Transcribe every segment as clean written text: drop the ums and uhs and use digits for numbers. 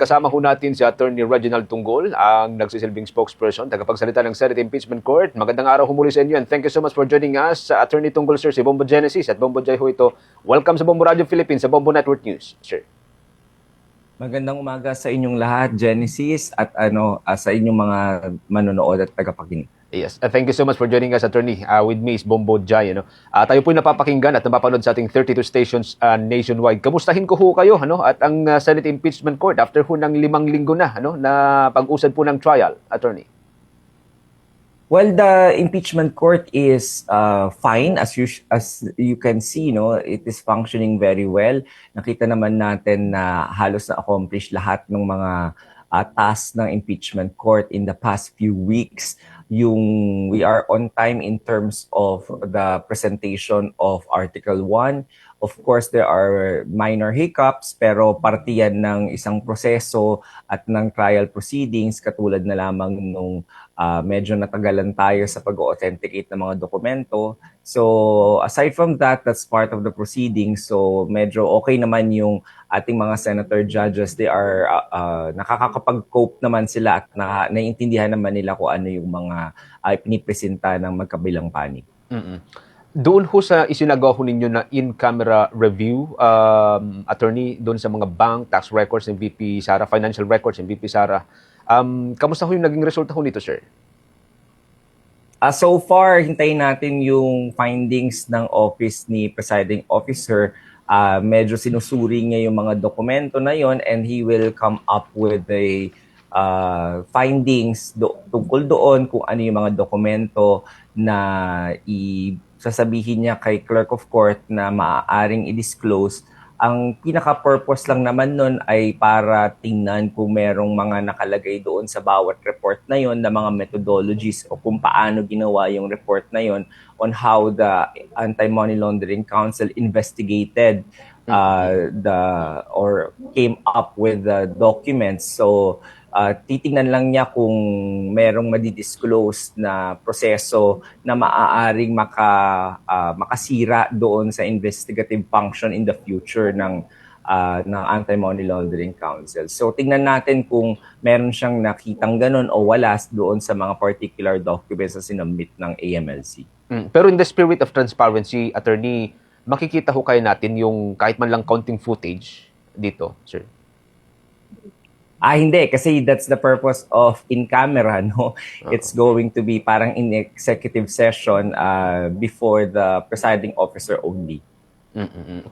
Kasama ho natin si Attorney Reginald Tunggol, ang nagsisilbing spokesperson, tagapagsalita ng Senate Impeachment Court. Magandang araw ho muli sa inyo and thank you so much for joining us. Attorney Tunggol, sir, si Bombo Genesis at Bombo Jai ho ito. Welcome sa Bombo Radio Philippines, sa Bombo Network News, sir. Magandang umaga sa inyong lahat, Genesis, at sa inyong mga manonood at tagapakinig. Yes, thank you so much for joining us, Attorney. With me is Bombo Jai. Tayo po napapakinggan at napapanood sa ating 32 stations nationwide. Kamustahin ko ho kayo at ang Senate Impeachment Court after ho ng 5 linggo na na pag-usad po ng trial, Attorney. Well, the impeachment court is fine as you can see, it is functioning very well. Nakita naman natin na halos na-accomplish lahat ng mga tasks ng impeachment court in the past few weeks. We are on time in terms of the presentation of Article 1. Of course, there are minor hiccups, pero parte yan ng isang proseso at ng trial proceedings, katulad na lamang nung medyo natagalan tayo sa pag-authenticate ng mga dokumento. So aside from that, that's part of the proceedings. So medyo okay naman yung ating mga senator judges. They are nakakapag-cope naman sila at naiintindihan naman nila kung ano yung mga pinipresenta ng magkabilang panig. Doon ho sa isinagawa ho ninyo na in-camera review, Attorney, doon sa mga bank, tax records ng VP Sara, financial records ng VP Sara, kamusta ho yung naging resulta ho nito, sir? So far, hintayin natin yung findings ng office ni Presiding Officer. Medyo sinusuri niya yung mga dokumento na yon and he will come up with the findings tungkol doon kung ano yung mga dokumento na sasabihin niya kay Clerk of Court na maaaring i-disclose. Ang pinaka-purpose lang naman nun ay para tingnan kung merong mga nakalagay doon sa bawat report na yon na mga methodologies o kung paano ginawa yung report na yon on how the Anti-Money Laundering Council investigated or came up with the documents. So titingnan lang niya kung merong madidisclose na proseso na maaaring makasira doon sa investigative function in the future ng Anti-Money Laundering Council. So tingnan natin kung meron siyang nakitang ganun o wala doon sa mga particular documents na sinubmit ng AMLC. Pero in the spirit of transparency, Attorney, makikita ho kayo natin yung kahit man lang counting footage dito, sir? Hindi, kasi that's the purpose of in-camera, no? It's going to be parang in executive session before the presiding officer only.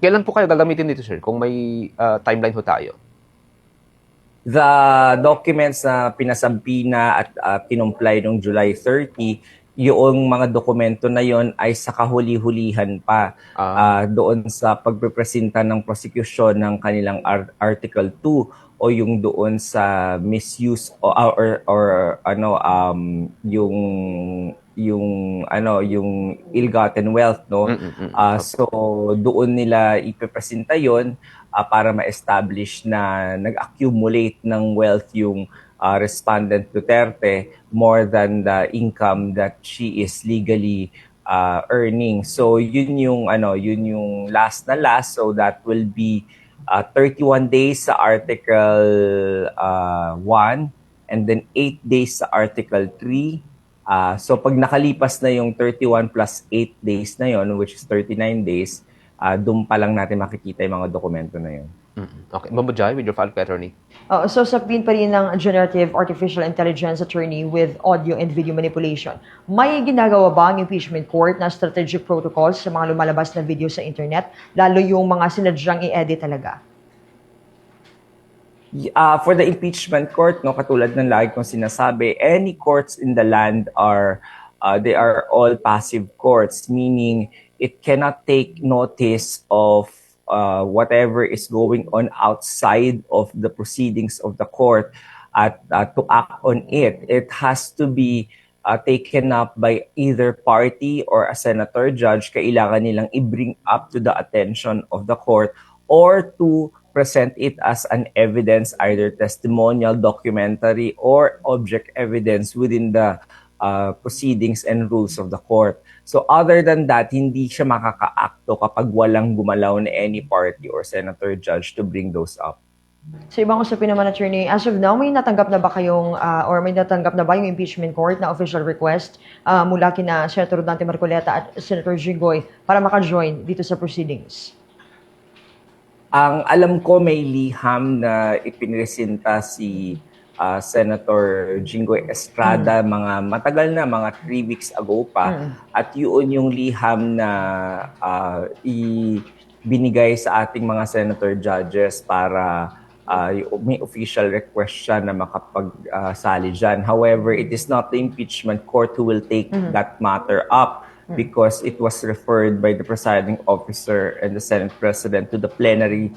Kailan po kayo gagamitin dito, sir? Kung may timeline ho tayo. The documents na pinasampi na at kinumply noong July 30, yung mga dokumento na yon ay sa kahuli-hulihan pa doon sa pagpepresenta ng prosecution ng kanilang Article 2 o yung doon sa misuse yung ill-gotten wealth, no? So doon nila ipepresenta yon para ma-establish na nag-accumulate ng wealth yung respondent Duterte more than the income that she is legally earning. So yun yung last. So that will be 31 days sa Article 1 and then 8 days sa Article 3. So pag nakalipas na yung 31 plus 8 days na yon, which is 39 days, doon pa lang natin makikita yung mga dokumento na yun. Okay. Bombo Jai, with your file, Attorney. So sa pin pa rin ng generative artificial intelligence, Attorney, with audio and video manipulation, may ginagawa ba ang impeachment court na strategic protocols sa mga lumalabas na video sa internet, lalo yung mga sinadyang i-edit talaga? For the impeachment court, no, katulad ng lagi kong sinasabi, any courts in the land they are all passive courts, meaning it cannot take notice of whatever is going on outside of the proceedings of the court to act on it. It has to be taken up by either party or a senator judge. Kailangan nilang i-bring up to the attention of the court or to present it as an evidence, either testimonial, documentary, or object evidence within the proceedings and rules of the court. So other than that, hindi siya makaka-akto kapag walang gumalaw na any party or senator judge to bring those up. Sa ibang usapin naman, attorney, as of now, may natanggap na ba kayong, or may natanggap na ba yung impeachment court na official request mula kina Senator Dante Marcoleta at Senator Jinggoy para maka-join dito sa proceedings? Ang alam ko may liham na ipinresenta si Senator Jinggoy Estrada mga matagal na, mga 3 weeks ago pa. At yun yung liham na binigay sa ating mga senator judges para may official request siya na makapagsali dyan. However, it is not the impeachment court who will take that matter up because it was referred by the presiding officer and the Senate President to the plenary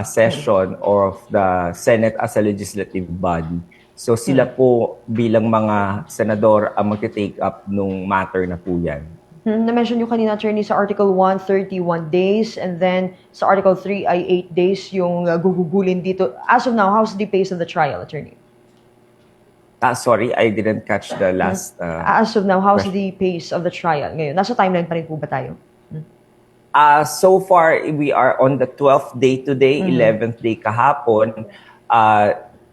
session of the Senate as a legislative body. So sila po bilang mga senador ang magte-take up nung matter na po yan. Na-mention nyo kanina, attorney, sa Article 1, 31 days, and then sa Article 3 ay 8 days yung gugugulin dito. As of now, how's the pace of the trial, attorney? Sorry, I didn't catch the last As of now, how's question. the pace of the trial ngayon? Nasa timeline pa rin po ba tayo? So far, we are on the 12th day today, 11th day kahapon.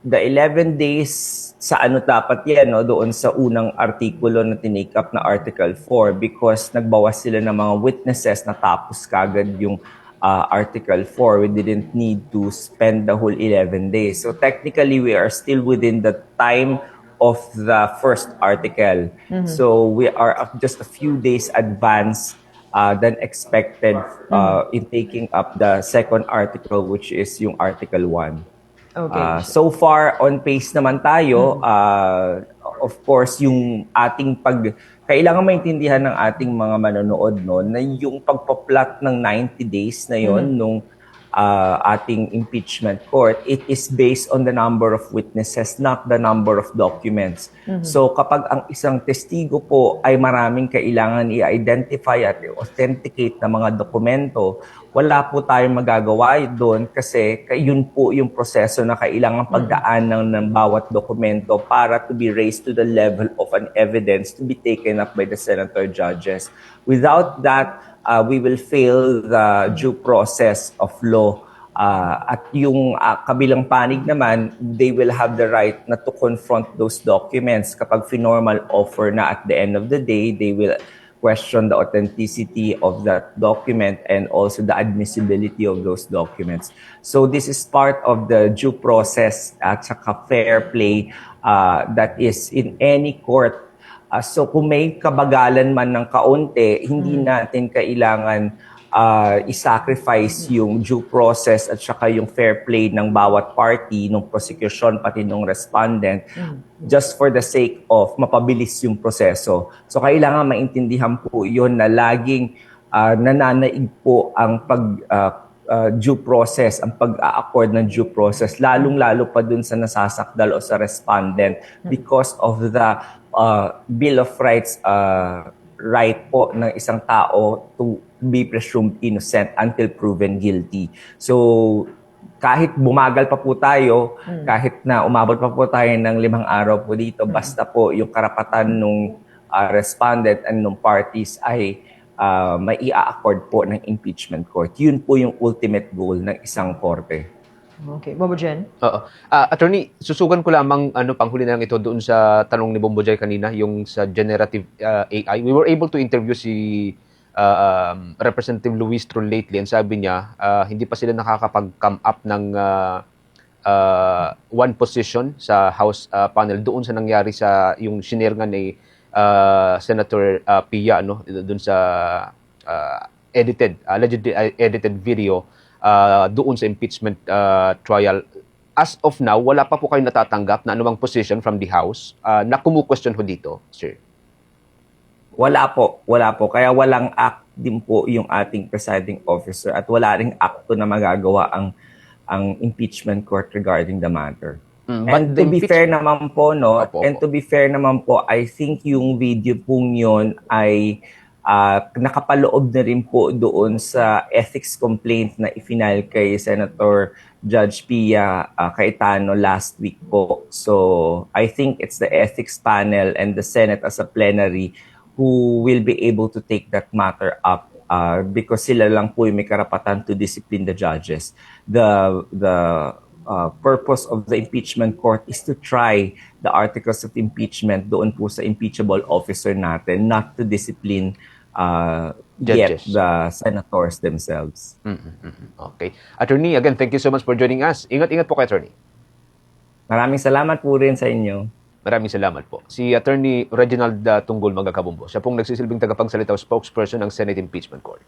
The 11 days, sa ano dapat yan, no? Doon sa unang artikulo na tinake up na Article 4 because nagbawas sila ng mga witnesses na tapos kagad yung Article 4. We didn't need to spend the whole 11 days. So technically, we are still within the time of the first article. So we are just a few days advanced than expected in taking up the second article, which is yung Article 1. Okay. So far, on pace naman tayo. Of course, yung ating kailangan maintindihan ng ating mga manonood no, na yung pagpa-plot ng 90 days na yon nung ating impeachment court, it is based on the number of witnesses, not the number of documents. So kapag ang isang testigo po ay maraming kailangan i-identify at i-authenticate na mga dokumento, wala po tayong magagawa doon kasi yun po yung proseso na kailangan pagdaanan ng bawat dokumento para to be raised to the level of an evidence to be taken up by the senator judges. Without that, we will fail the due process of law. At yung kabilang panig naman, they will have the right na to confront those documents. Kapag finormal offer na at the end of the day, they will question the authenticity of that document and also the admissibility of those documents. So this is part of the due process at saka fair play that is in any court. So kung may kabagalan man ng kaunti, hindi natin kailangan i-sacrifice yung due process at saka yung fair play ng bawat party, ng prosecution, pati ng respondent, just for the sake of mapabilis yung proseso. So kailangan maintindihan po yun na laging nananaig po ang due process, ang pag-a-accord ng due process, lalong-lalo pa dun sa nasasakdal o sa respondent because of the Bill of Rights right po ng isang tao to be presumed innocent until proven guilty. So, kahit bumagal pa po tayo, kahit na umabot pa po tayo ng 5 araw po dito, basta po yung karapatan ng respondent and ng parties ay may i-accord po ng impeachment court. Yun po yung ultimate goal ng isang korte. Okay. Bobo Jen? Oo. Attorney, susugan ko lamang panghuli na lang ito doon sa tanong ni Bombo Jay kanina, yung sa generative AI. We were able to interview si Representative Luis Tron lately and sabi niya, hindi pa sila nakakapag-come up ng one position sa House panel doon sa nangyari sa yung shinare nga ni Senator Pia doon sa allegedly edited video doon sa impeachment trial. As of now, wala pa po kayo natatanggap na anumang position from the House na kumu-question ho dito, sir? Wala po. Kaya walang act din po yung ating presiding officer at wala ring acto na magagawa ang impeachment court regarding the matter. And to be fair naman po, to be fair naman po, I think yung video pong yun ay nakapaloob na rin po doon sa ethics complaint na i-file kay Senator Judge Pia Cayetano last week po. So I think it's the ethics panel and the Senate as a plenary who will be able to take that matter up because sila lang po yung may karapatan to discipline the judges. The purpose of the impeachment court is to try the articles of impeachment doon po sa impeachable officer natin, not to discipline yet Judges. the senators themselves. Okay. Attorney, again, thank you so much for joining us. Ingat-ingat po kay Attorney. Maraming salamat po rin sa inyo. Maraming salamat po. Si Attorney Reginald Tunggol, mga kabumbo. Siya pong nagsisilbing tagapagsalita o spokesperson ng Senate Impeachment Court.